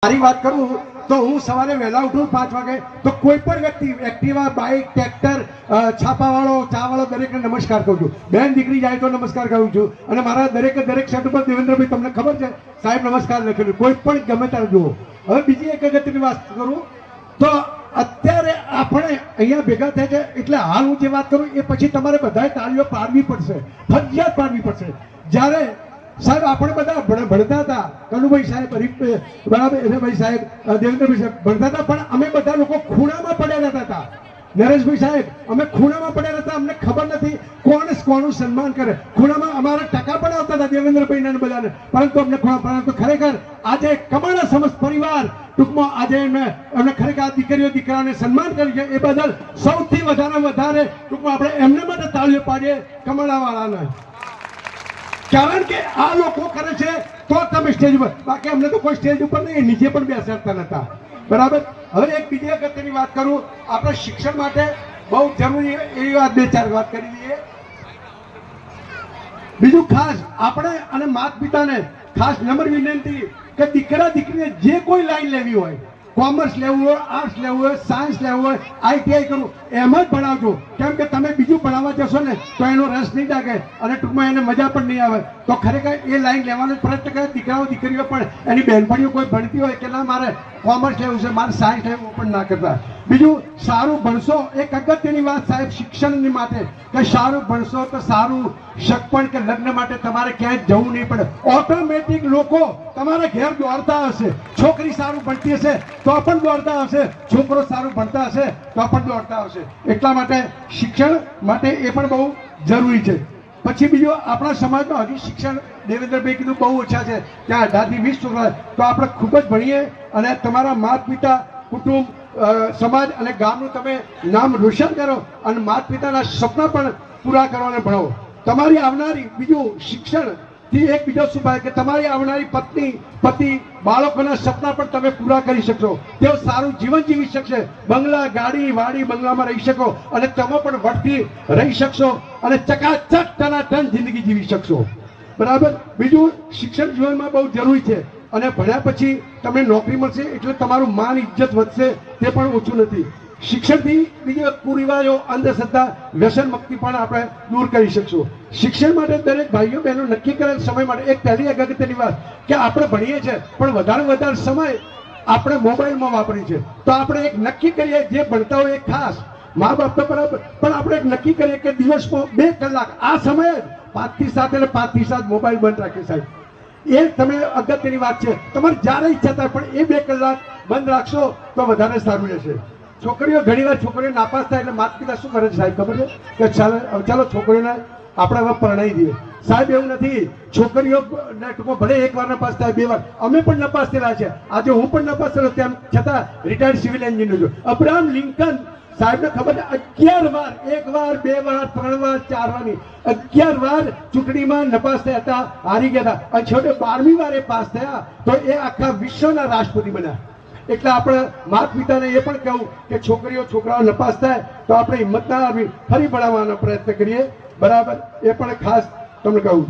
મારી વાત કરું તો હું સવારે વહેલા ઉઠું 5 વાગે તો કોઈ પણ વ્યક્તિ એક્ટિવા બાઇક ટ્રેક્ટર છાપાવાળો ચાવાળો દરેકને નમસ્કાર કરું છું. બેન દીકરી જાય તો નમસ્કાર કરું છું. અને મારા દરેક શર્ટ ઉપર દેવેન્દ્રભાઈ તમને ખબર છે સાહેબ નમસ્કાર લખેલું, કોઈ પણ ગમે ત્યારે જુઓ. હવે બીજી એક અગત્યની વાત કરું તો અત્યારે આપણે અહીંયા ભેગા થાય છે એટલે હાલ હું જે વાત કરું એ પછી તમારે બધાએ તાળીઓ પાડવી પડશે, ફરજિયાત પાડવી પડશે. જ્યારે સાહેબ આપણે બધા ભણતા હતા, કનુભાઈ સાહેબ, બરાબર સાહેબ, દેવેન્દ્રભાઈ સાહેબ ભણતા હતા, પણ અમે બધા લોકો ખૂણામાં પડ્યા રહેતા હતા. નરેશભાઈ સાહેબ અમે ખૂણામાં પડ્યા હતા, અમને ખબર નથી કોનું સન્માન કરે. ખૂણામાં અમારા ટકા પણ આવતા હતા દેવેન્દ્રભાઈ ને બધાને, પરંતુ અમને પરંતુ ખરેખર આજે કમાણા સમસ્ત પરિવાર ટૂંકમાં આજે એમને ખરેખર દીકરીઓ દીકરાને સન્માન કર્યું છે. એ બદલ સૌથી વધારે ટૂંકમાં આપણે એમને માટે તાળીઓ પાડીએ કમાણાવાળાને. કારણ કે આ લોકો કરે છે તો તમે સ્ટેજ ઉપર, બાકી અમને તો કોઈ સ્ટેજ ઉપર નહીં, નીચે પણ બેસાડતા નતા. બરાબર. હવે એક બીજી અગત્યની વાત કરું, આપણે શિક્ષણ માટે બહુ જરૂરી એવી વાત 2-4 વાત કરી દઈએ. બીજું ખાસ આપણે અને માતા પિતાને ખાસ નમ્ર વિનંતી કે દીકરા દીકરીને જે કોઈ લાઈન લેવી હોય, કોમર્સ લેવું હોય, આર્ટ્સ લેવું હોય, સાયન્સ લેવું હોય, ITI કરવું, એમ જ ભણાવજો. કેમ કે તમે બીજું ભણાવવા જશો ને તો એનો રસ નહીં લાગે અને ટૂંકમાં એને મજા પણ નહીં આવે. તો ખરેખર એ લાઈન લેવાનો પ્રયત્ન કરે. દીકરાઓ દીકરીઓ પણ એની બહેનપણીઓ કોઈ ભણતી હોય કે ના મારે કોમર્સ લેવું છે, મારે સાયન્સ લેવું, પણ ના કરતા. બીજું સારું ભણશો, એક અગત્યની વાત સાહેબ શિક્ષણની માટે કે સારું ભણશો તો સારું સગપણ કે લગ્ન માટે તમારે ક્યાંય જવું નહીં પડે. ઓટોમેટિક લોકો તમારા ઘેર દોડતા હશે. છોકરી સારું ભણતી હશે તો પણ દોડતા હશે, છોકરો સારું ભણતા હશે તો પણ દોડતા હશે. એટલા માટે શિક્ષણ માટે એ પણ બહુ જરૂરી છે. પછી બીજું આપણા સમાજમાં હજી શિક્ષણ દેવેન્દ્રભાઈ કીધું બહુ ઓછા છે, ત્યાં 18 થી 20 છોકરા. તો આપણે ખૂબ જ ભણીએ અને તમારા માતા પિતા કુટુંબ સમાજ અને ગામનું તમે નામ રોશન કરો અને માતા પિતાના સપના પણ પૂરા કરવાને ભણાવો. તમારી આવનારી બીજું શિક્ષણ થી એક બીજો શું થાય કે તમારી આવનારી પત્ની પતિ બાળકોના સપના પણ તમે પૂરા કરી શકશો. તેઓ સારું જીવન જીવી શકશે, બંગલા ગાડી વાડી બંગલામાં રહી શકો અને તમે પણ વટથી રહી શકશો અને ચકાચક ટનાટન જિંદગી જીવી શકશો. બરાબર. બીજું શિક્ષણ જીવનમાં બહુ જરૂરી છે અને ભણ્યા પછી તમને નોકરી મળશે એટલે તમારું માન ઇજ્જત વધશે, તે પણ ઓછું નથી. શિક્ષણથી બીજો કુરિવાજો અંધશ્રદ્ધા વ્યસન મુક્તિ પણ આપણે દૂર કરી શકશું. શિક્ષણ માટે દરેક ભાઈઓ બહેનો નક્કી કરેલ સમય માટે એક પહેલી અગત્યની વાત કે આપણે ભણીએ છીએ પણ વધારે સમય આપણે મોબાઈલમાં વાપરીએ છીએ. તો આપણે એક નક્કી કરીએ જે ભણતા હોય એ ખાસ મા બાપ તો બરાબર, પણ આપણે એક નક્કી કરીએ કે દિવસમાં 2 કલાક આ સમયે 5 થી 7 એટલે 5 થી 7 મોબાઈલ બંધ રાખીએ સાહેબ. એ તમે અગત્યની વાત છે. તમારે જ્યારે ઈચ્છા થાય પણ એ 2 કલાક બંધ રાખશો તો વધારે સારું રહેશે. છોકરીઓ ઘણીવાર છોકરીઓ નાપાસ થાય એટલે માતા પિતા શું કરે છે સાહેબ ખબર છે કે ચાલો છોકરીઓને આપણે હવે પરણાવી દઈએ. સાહેબ એવું નથી. છોકરીઓ ભલે 1 વાર નપાસ થાય, 2 વાર, અમે પણ નપાસ થયેલા છે. આજે હું પણ નપાસ થયેલો, તેમ છતાં રિટાયર્ડ સિવિલ એન્જિનિયર છું. અબ્રાહમ લિંકન સાહેબને ખબર છે 11 વાર, 1 વાર 2 વાર 3 વાર 4 વારની 11 વાર ચૂંટણીમાં નપાસ થયા હતા, હારી ગયા હતા અને છેવટે 12મી વાર એ પાસ થયા તો એ આખા વિશ્વના રાષ્ટ્રપતિ બન્યા. એટલે આપણે માતા પિતાને એ પણ કહું કે છોકરાઓ નપાસ થાય તો આપણે હિંમત ના આવી ફરી ભણાવવાનો પ્રયત્ન કરીએ. બરાબર. એ પણ ખાસ તમને કહું.